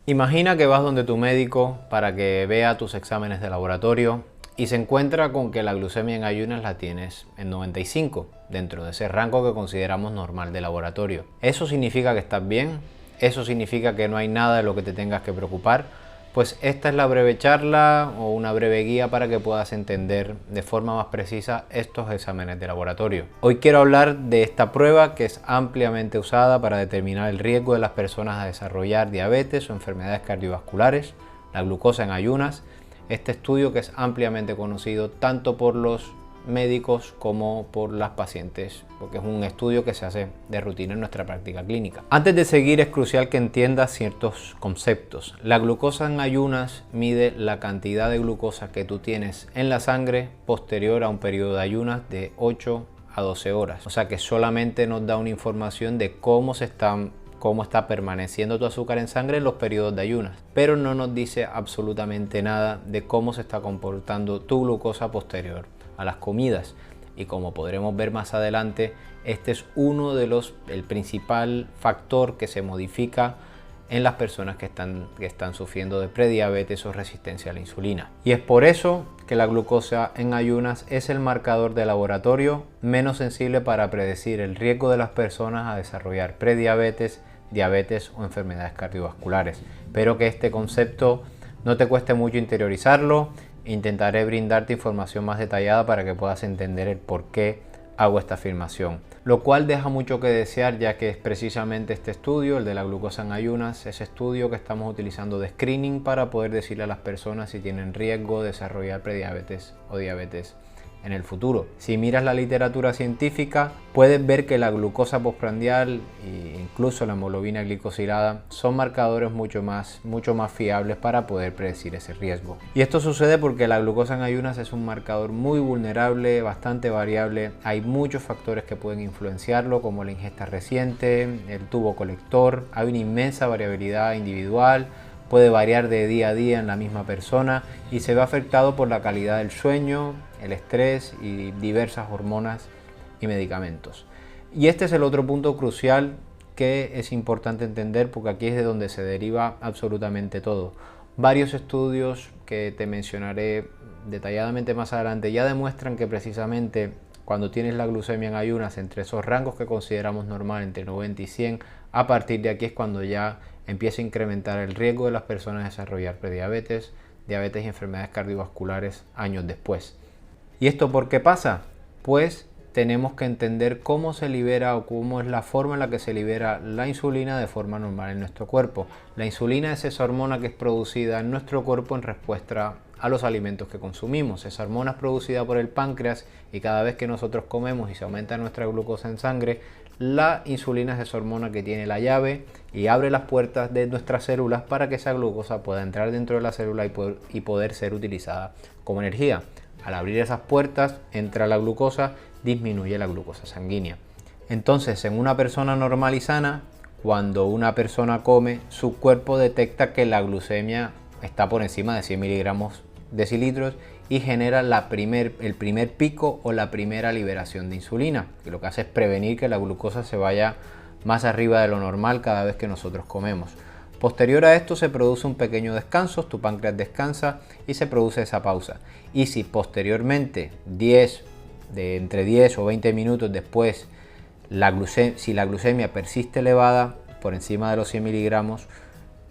Imagina que vas donde tu médico para que vea tus exámenes de laboratorio y se encuentra con que la glucemia en ayunas la tienes en 95, dentro de ese rango que consideramos normal de laboratorio. ¿Eso significa que estás bien? ¿Eso significa que no hay nada de lo que te tengas que preocupar? Pues esta es la breve charla o una breve guía para que puedas entender de forma más precisa estos exámenes de laboratorio. Hoy quiero hablar de esta prueba que es ampliamente usada para determinar el riesgo de las personas a desarrollar diabetes o enfermedades cardiovasculares, la glucosa en ayunas. Este estudio que es ampliamente conocido tanto por los médicos como por las pacientes, porque es un estudio que se hace de rutina en nuestra práctica clínica. Antes de seguir, es crucial que entiendas ciertos conceptos. La glucosa en ayunas mide la cantidad de glucosa que tú tienes en la sangre posterior a un periodo de ayunas de 8 a 12 horas. O sea que solamente nos da una información de cómo está permaneciendo tu azúcar en sangre en los periodos de ayunas, pero no nos dice absolutamente nada de cómo se está comportando tu glucosa posterior a las comidas. Y como podremos ver más adelante, este es el principal factor que se modifica en las personas que están sufriendo de prediabetes o resistencia a la insulina. Y es por eso que la glucosa en ayunas es el marcador de laboratorio menos sensible para predecir el riesgo de las personas a desarrollar prediabetes, diabetes o enfermedades cardiovasculares. Espero que este concepto no te cueste mucho interiorizarlo. Intentaré brindarte información más detallada para que puedas entender el por qué hago esta afirmación. Lo cual deja mucho que desear, ya que es precisamente este estudio, el de la glucosa en ayunas, ese estudio que estamos utilizando de screening para poder decirle a las personas si tienen riesgo de desarrollar prediabetes o diabetes en el futuro. Si miras la literatura científica, puedes ver que la glucosa postprandial e incluso la hemoglobina glicosilada son marcadores mucho más fiables para poder predecir ese riesgo. Y esto sucede porque la glucosa en ayunas es un marcador muy vulnerable, bastante variable. Hay muchos factores que pueden influenciarlo, como la ingesta reciente, el tubo colector. Hay una inmensa variabilidad individual. Puede variar de día a día en la misma persona y se ve afectado por la calidad del sueño, el estrés y diversas hormonas y medicamentos. Y este es el otro punto crucial que es importante entender, porque aquí es de donde se deriva absolutamente todo. Varios estudios que te mencionaré detalladamente más adelante ya demuestran que precisamente cuando tienes la glucemia en ayunas entre esos rangos que consideramos normal, entre 90 y 100, a partir de aquí es cuando ya empieza a incrementar el riesgo de las personas a desarrollar prediabetes, diabetes y enfermedades cardiovasculares años después. ¿Y esto por qué pasa? Pues tenemos que entender cómo se libera o cómo es la forma en la que se libera la insulina de forma normal en nuestro cuerpo. La insulina es esa hormona que es producida en nuestro cuerpo en respuesta a los alimentos que consumimos. Esa hormona es producida por el páncreas y cada vez que nosotros comemos y se aumenta nuestra glucosa en sangre, la insulina es esa hormona que tiene la llave y abre las puertas de nuestras células para que esa glucosa pueda entrar dentro de la célula y poder ser utilizada como energía. Al abrir esas puertas entra la glucosa, disminuye la glucosa sanguínea. Entonces, en una persona normal y sana, cuando una persona come, su cuerpo detecta que la glucemia está por encima de 100 miligramos decilitros y genera el primer pico o la primera liberación de insulina, que lo que hace es prevenir que la glucosa se vaya más arriba de lo normal cada vez que nosotros comemos. Posterior a esto se produce un pequeño descanso, tu páncreas descansa y se produce esa pausa. Y si posteriormente, entre 10 o 20 minutos después, si la glucemia persiste elevada por encima de los 100 miligramos,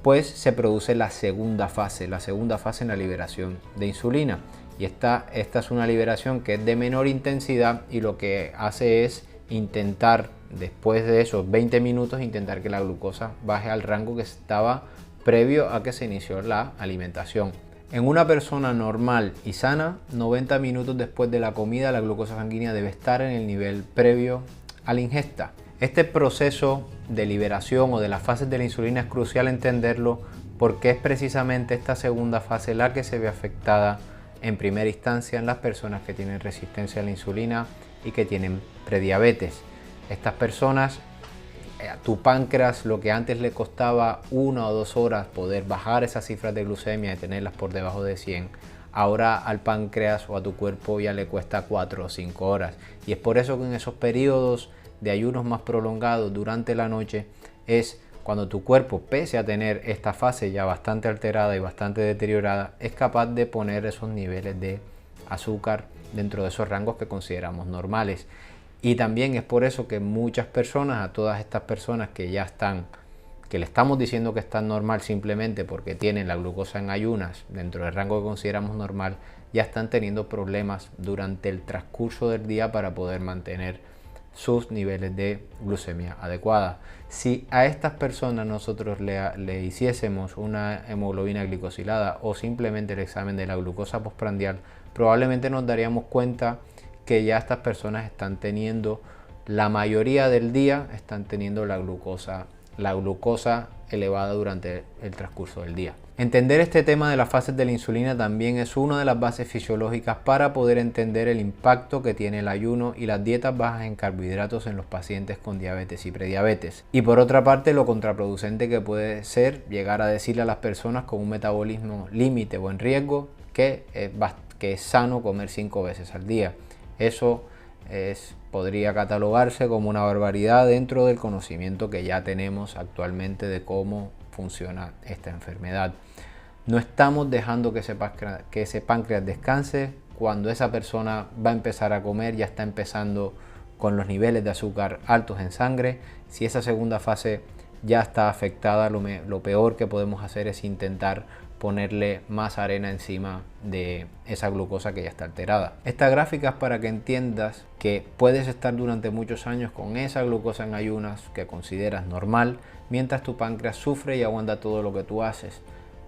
pues se produce la segunda fase en la liberación de insulina. Y esta es una liberación que es de menor intensidad y lo que hace es intentar, después de esos 20 minutos, intentar que la glucosa baje al rango que estaba previo a que se inició la alimentación. En una persona normal y sana, 90 minutos después de la comida, la glucosa sanguínea debe estar en el nivel previo a la ingesta. Este proceso de liberación o de las fases de la insulina es crucial entenderlo porque es precisamente esta segunda fase la que se ve afectada en primera instancia en las personas que tienen resistencia a la insulina y que tienen prediabetes. Estas personas, a tu páncreas, lo que antes le costaba 1 o 2 horas poder bajar esas cifras de glucemia y tenerlas por debajo de 100, ahora al páncreas o a tu cuerpo ya le cuesta 4 o 5 horas. Y es por eso que en esos periodos de ayunos más prolongados durante la noche es cuando tu cuerpo, pese a tener esta fase ya bastante alterada y bastante deteriorada, es capaz de poner esos niveles de azúcar dentro de esos rangos que consideramos normales. Y también es por eso que muchas personas, a todas estas personas que ya están, que le estamos diciendo que están normal simplemente porque tienen la glucosa en ayunas dentro del rango que consideramos normal, ya están teniendo problemas durante el transcurso del día para poder mantener sus niveles de glucemia adecuada. Si a estas personas nosotros le hiciésemos una hemoglobina glicosilada o simplemente el examen de la glucosa postprandial, probablemente nos daríamos cuenta que ya estas personas están teniendo, la mayoría del día están teniendo la glucosa elevada durante el transcurso del día. Entender este tema de las fases de la insulina también es una de las bases fisiológicas para poder entender el impacto que tiene el ayuno y las dietas bajas en carbohidratos en los pacientes con diabetes y prediabetes. Y por otra parte, lo contraproducente que puede ser llegar a decirle a las personas con un metabolismo límite o en riesgo que es sano comer 5 veces al día. Eso podría catalogarse como una barbaridad dentro del conocimiento que ya tenemos actualmente de cómo funciona esta enfermedad. No estamos dejando que ese páncreas descanse. Cuando esa persona va a empezar a comer, ya está empezando con los niveles de azúcar altos en sangre. Si esa segunda fase ya está afectada, lo peor que podemos hacer es intentar ponerle más arena encima de esa glucosa que ya está alterada. Esta gráfica es para que entiendas que puedes estar durante muchos años con esa glucosa en ayunas que consideras normal, mientras tu páncreas sufre y aguanta todo lo que tú haces.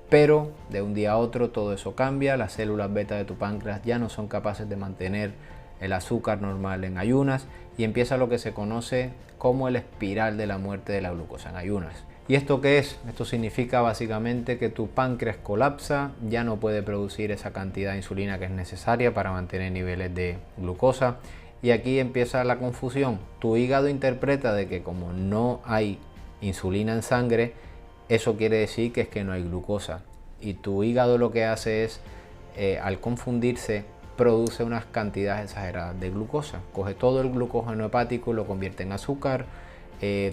Pero de un día a otro todo eso cambia, las células beta de tu páncreas ya no son capaces de mantener el azúcar normal en ayunas y empieza lo que se conoce como el espiral de la muerte de la glucosa en ayunas. ¿Y esto qué es? Esto significa básicamente que tu páncreas colapsa, ya no puede producir esa cantidad de insulina que es necesaria para mantener niveles de glucosa. Y aquí empieza la confusión. Tu hígado interpreta de que como no hay insulina en sangre, eso quiere decir que es que no hay glucosa. Y tu hígado lo que hace es, al confundirse, produce unas cantidades exageradas de glucosa. Coge todo el glucógeno hepático y lo convierte en azúcar.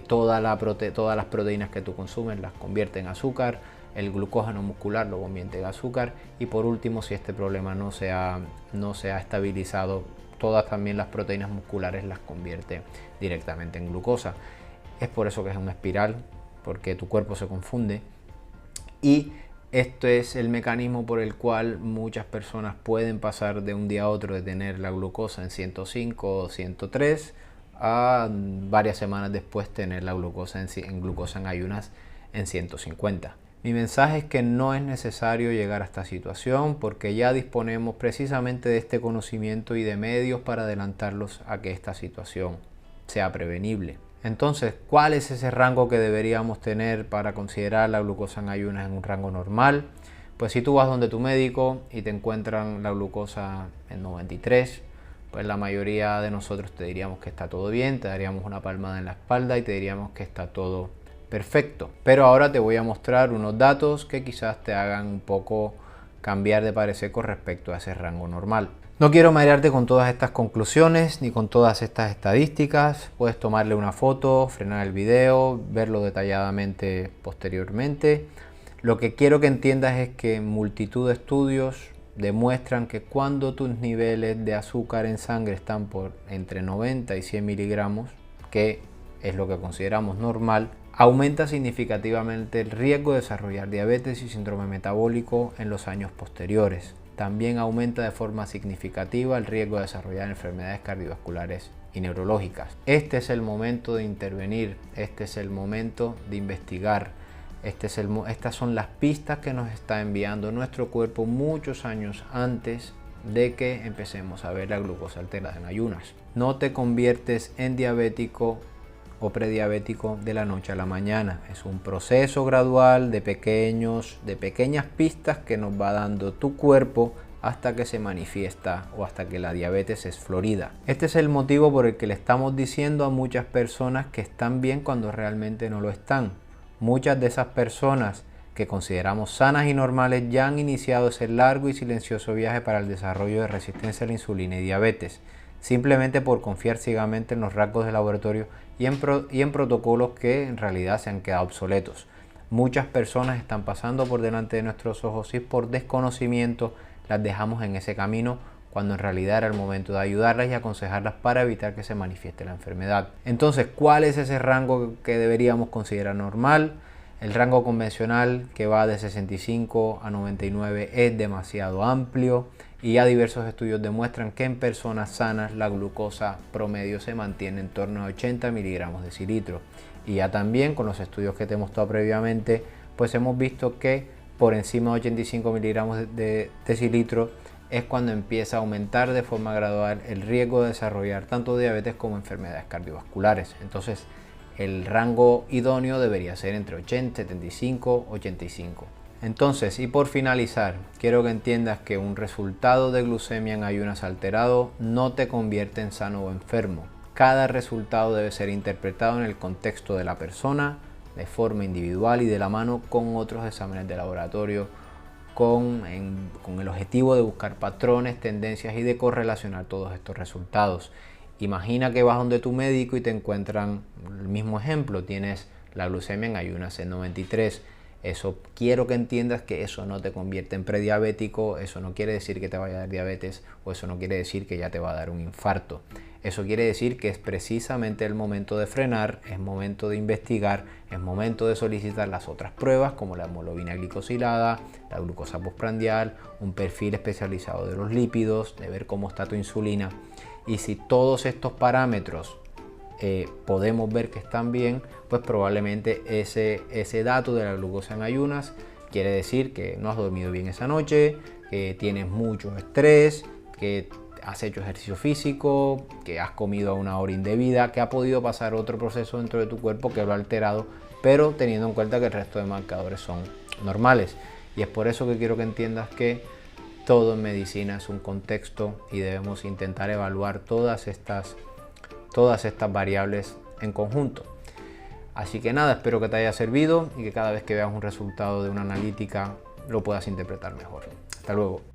Todas las proteínas que tú consumes las convierte en azúcar, el glucógeno muscular lo convierte en azúcar y por último, si este problema no se ha estabilizado, todas también las proteínas musculares las convierte directamente en glucosa. Es por eso que es una espiral, porque tu cuerpo se confunde y esto es el mecanismo por el cual muchas personas pueden pasar de un día a otro de tener la glucosa en 105 o 103 a varias semanas después tener la glucosa en ayunas en 150. Mi mensaje es que no es necesario llegar a esta situación porque ya disponemos precisamente de este conocimiento y de medios para adelantarlos a que esta situación sea prevenible. Entonces, ¿cuál es ese rango que deberíamos tener para considerar la glucosa en ayunas en un rango normal? Pues si tú vas donde tu médico y te encuentran la glucosa en 93, pues la mayoría de nosotros te diríamos que está todo bien, te daríamos una palmada en la espalda y te diríamos que está todo perfecto. Pero ahora te voy a mostrar unos datos que quizás te hagan un poco cambiar de parecer con respecto a ese rango normal. No quiero marearte con todas estas conclusiones ni con todas estas estadísticas. Puedes tomarle una foto, frenar el video, verlo detalladamente posteriormente. Lo que quiero que entiendas es que multitud de estudios demuestran que cuando tus niveles de azúcar en sangre están por entre 90 y 100 miligramos, que es lo que consideramos normal, aumenta significativamente el riesgo de desarrollar diabetes y síndrome metabólico en los años posteriores. También aumenta de forma significativa el riesgo de desarrollar enfermedades cardiovasculares y neurológicas. Este es el momento de intervenir, este es el momento de investigar. Estas son las pistas que nos está enviando nuestro cuerpo muchos años antes de que empecemos a ver la glucosa alterada en ayunas. No te conviertes en diabético o prediabético de la noche a la mañana. Es un proceso gradual de pequeñas pistas que nos va dando tu cuerpo hasta que se manifiesta o hasta que la diabetes es florida. Este es el motivo por el que le estamos diciendo a muchas personas que están bien cuando realmente no lo están. Muchas de esas personas que consideramos sanas y normales ya han iniciado ese largo y silencioso viaje para el desarrollo de resistencia a la insulina y diabetes. simplemente por confiar ciegamente en los rangos de laboratorio y en protocolos que en realidad se han quedado obsoletos. Muchas personas están pasando por delante de nuestros ojos y por desconocimiento las dejamos en ese camino, cuando en realidad era el momento de ayudarlas y aconsejarlas para evitar que se manifieste la enfermedad. Entonces, ¿cuál es ese rango que deberíamos considerar normal? El rango convencional, que va de 65 a 99, es demasiado amplio y ya diversos estudios demuestran que en personas sanas la glucosa promedio se mantiene en torno a 80 miligramos de decilitro. Y ya también con los estudios que te he mostrado previamente, pues hemos visto que por encima de 85 miligramos de decilitro es cuando empieza a aumentar de forma gradual el riesgo de desarrollar tanto diabetes como enfermedades cardiovasculares. Entonces, el rango idóneo debería ser entre 80, 75, 85. Entonces, y por finalizar, quiero que entiendas que un resultado de glucemia en ayunas alterado no te convierte en sano o enfermo. Cada resultado debe ser interpretado en el contexto de la persona, de forma individual y de la mano con otros exámenes de laboratorio, con el objetivo de buscar patrones, tendencias y de correlacionar todos estos resultados. Imagina que vas donde tu médico y te encuentran el mismo ejemplo, tienes la glucemia en ayunas en 93. Eso quiero que entiendas que eso no te convierte en prediabético, eso no quiere decir que te vaya a dar diabetes o eso no quiere decir que ya te va a dar un infarto. Eso quiere decir que es precisamente el momento de frenar, es momento de investigar, es momento de solicitar las otras pruebas como la hemoglobina glicosilada, la glucosa postprandial, un perfil especializado de los lípidos, de ver cómo está tu insulina. Y si todos estos parámetros podemos ver que están bien, pues probablemente ese dato de la glucosa en ayunas quiere decir que no has dormido bien esa noche, que tienes mucho estrés, que has hecho ejercicio físico, que has comido a una hora indebida, que ha podido pasar otro proceso dentro de tu cuerpo que lo ha alterado, pero teniendo en cuenta que el resto de marcadores son normales. Y es por eso que quiero que entiendas que todo en medicina es un contexto y debemos intentar evaluar todas estas variables en conjunto. Así que nada, espero que te haya servido y que cada vez que veas un resultado de una analítica lo puedas interpretar mejor. Hasta luego.